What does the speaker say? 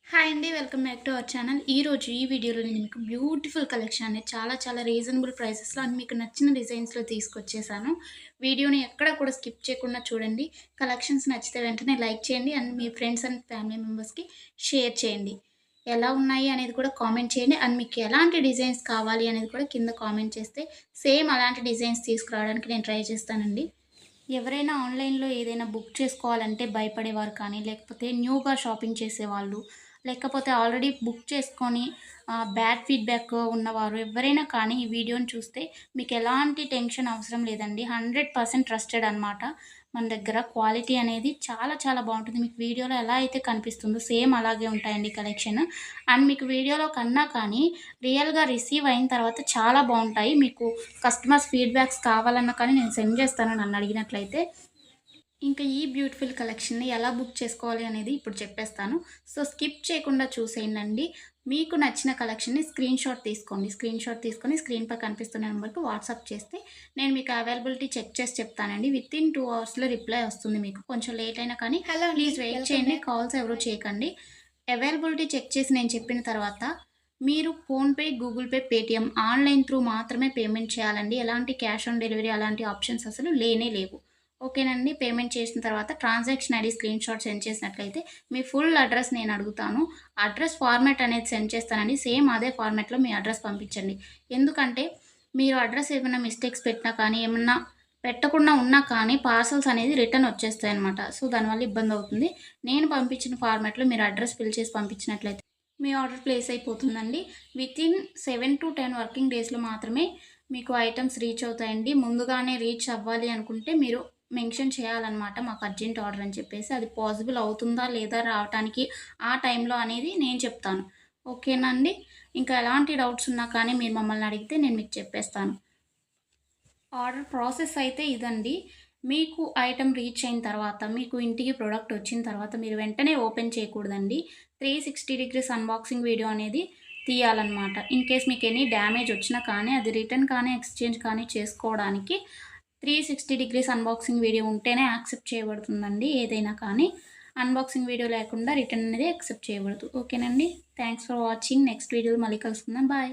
Hi అండి. Welcome back to our channel. ఈరోజు ఈ వీడియోలో నేను మీకు బ్యూటిఫుల్ కలెక్షన్ అనేది చాలా రీజనబుల్ ప్రైసెస్‌లో అండ్ మీకు నచ్చిన డిజైన్స్‌లో తీసుకొచ్చేసాను. వీడియోని ఎక్కడ కూడా స్కిప్ చేయకుండా చూడండి. కలెక్షన్స్ నచ్చితే వెంటనే లైక్ చేయండి and me friends and family మెంబర్స్‌కి షేర్ చేయండి. ఎలా ఉన్నాయి అనేది కూడా కామెంట్ చేయండి. అండ్ మీకు ఎలాంటి డిజైన్స్ కావాలి అనేది కూడా కింద కామెంట్ చేస్తే సేమ్ అలాంటి డిజైన్స్ తీసుకురావడానికి నేను ట్రై చేస్తానండి. ఎవరైనా ఆన్‌లైన్‌లో ఏదైనా బుక్ చేసుకోవాలంటే భయపడేవారు కానీ, లేకపోతే న్యూగా షాపింగ్ చేసేవాళ్ళు, లేకపోతే ఆల్రెడీ బుక్ చేసుకొని బ్యాడ్ ఫీడ్‌బ్యాక్ ఉన్నవారు ఎవ్వరైనా కానీ ఈ వీడియోని చూస్తే మీకెలాంటి టెన్షన్ అవసరం లేదండి. 100% ట్రస్టెడ్ అనమాట. మన దగ్గర క్వాలిటీ అనేది చాలా బావుంటుంది. మీకు వీడియోలో ఎలా అయితే కనిపిస్తుందో సేమ్ అలాగే ఉంటాయండి కలెక్షన్. అండ్ మీకు వీడియోలో కన్నా కానీ రియల్‌గా రిసీవ్ అయిన తర్వాత చాలా బావుంటాయి. మీకు కస్టమర్స్ ఫీడ్‌బ్యాక్స్ కావాలన్నా కానీ నేను సెండ్ చేస్తాను నన్నడిగినట్లయితే. ఇంకా ఈ బ్యూటిఫుల్ కలెక్షన్‌ని ఎలా బుక్ చేసుకోవాలి అనేది ఇప్పుడు చెప్పేస్తాను. సో, స్కిప్ చేయకుండా చూసేయండండి. మీకు నచ్చిన కలెక్షన్‌ని స్క్రీన్‌షాట్ తీసుకోండి. స్క్రీన్‌షాట్ తీసుకొని స్క్రీన్‌పై కనిపిస్తున్న నంబర్‌కి వాట్సాప్ చేస్తే నేను మీకు అవైలబిలిటీ చెక్ చేసి చెప్తానండి. వితిన్ 2 అవర్స్‌లో రిప్లై వస్తుంది మీకు. కొంచెం లేట్ అయినా కానీ హలో అండి. ప్లీజ్ వెయిట్ వెల్కమ్ చేయండి. బ్యాక్. కాల్స్ ఎవరు చేయకండి. అవైలబిలిటీ చెక్ చేసి నేను చెప్పిన తర్వాత మీరు PhonePe, Google pay, Paytm online through మాత్రమే పేమెంట్ చేయాలండి. ఎలాంటి క్యాష్ ఆన్ డెలివరీ అలాంటి ఆప్షన్స్ అసలు లేనే లేవు. ఓకేనండి. పేమెంట్ చేసిన తర్వాత ట్రాన్సాక్షన్ ఐడీ స్క్రీన్‌షాట్ సెండ్ చేసినట్లయితే మీ ఫుల్ అడ్రెస్ నేను అడుగుతాను. అడ్రెస్ ఫార్మాట్ అనేది సెండ్ చేస్తానండి. సేమ్ అదే ఫార్మాట్‌లో మీ అడ్రెస్ పంపించండి. ఎందుకంటే మీరు అడ్రెస్ ఏమైనా మిస్టేక్స్ పెట్టినా కానీ, ఏమన్నా పెట్టకుండా ఉన్నా కానీ పార్సెల్స్ అనేది రిటర్న్ వచ్చేస్తాయన్నమాట. సో, దానివల్ల ఇబ్బందవుతుంది. నేను పంపించిన ఫార్మాట్‌లో మీరు అడ్రెస్ ఫిల్ చేసి పంపించినట్లయితే మీ ఆర్డర్ ప్లేస్ అయిపోతుందండి. వితిన్ 7-10 వర్కింగ్ డేస్‌లో మాత్రమే మీకు ఐటెమ్స్ రీచ్ అవుతాయండి. ముందుగానే రీచ్ అవ్వాలి అనుకుంటే మీరు మెన్షన్ చేయాలన్నమాట. మాకు అర్జెంట్ ఆర్డర్ అని చెప్పేసి. అది పాసిబుల్ అవుతుందా లేదా రావటానికి ఆ టైంలో అనేది నేను చెప్తాను. ఓకేనా అండి? ఇంకా ఎలాంటి డౌట్స్ ఉన్నా కానీ మీరు మమ్మల్ని అడిగితే నేను మీకు చెప్పేస్తాను. ఆర్డర్ ప్రాసెస్ అయితే ఇదండి. మీకు ఐటెమ్ రీచ్ అయిన తర్వాత, మీకు ఇంటికి ప్రొడక్ట్ వచ్చిన తర్వాత మీరు వెంటనే ఓపెన్ చేయకూడదండి. 360 డిగ్రీస్ అన్బాక్సింగ్ వీడియో అనేది తీయాలన్నమాట. ఇన్‌కేస్ మీకు ఎనీ డ్యామేజ్ వచ్చినా కానీ, అది రిటర్న్ కానీ, ఎక్స్‌చేంజ్ కానీ చేసుకోవడానికి 360 డిగ్రీస్ అన్బాక్సింగ్ వీడియో ఉంటేనే యాక్సెప్ట్ చేయబడుతుందండి ఏదైనా కానీ. అన్బాక్సింగ్ వీడియో లేకుండా రిటర్న్ అనేది యాక్సెప్ట్ చేయబడదు. ఓకేనండి. Thanks for watching. నెక్స్ట్ వీడియోలో మళ్ళీ కలుసుకుందాం. బాయ్.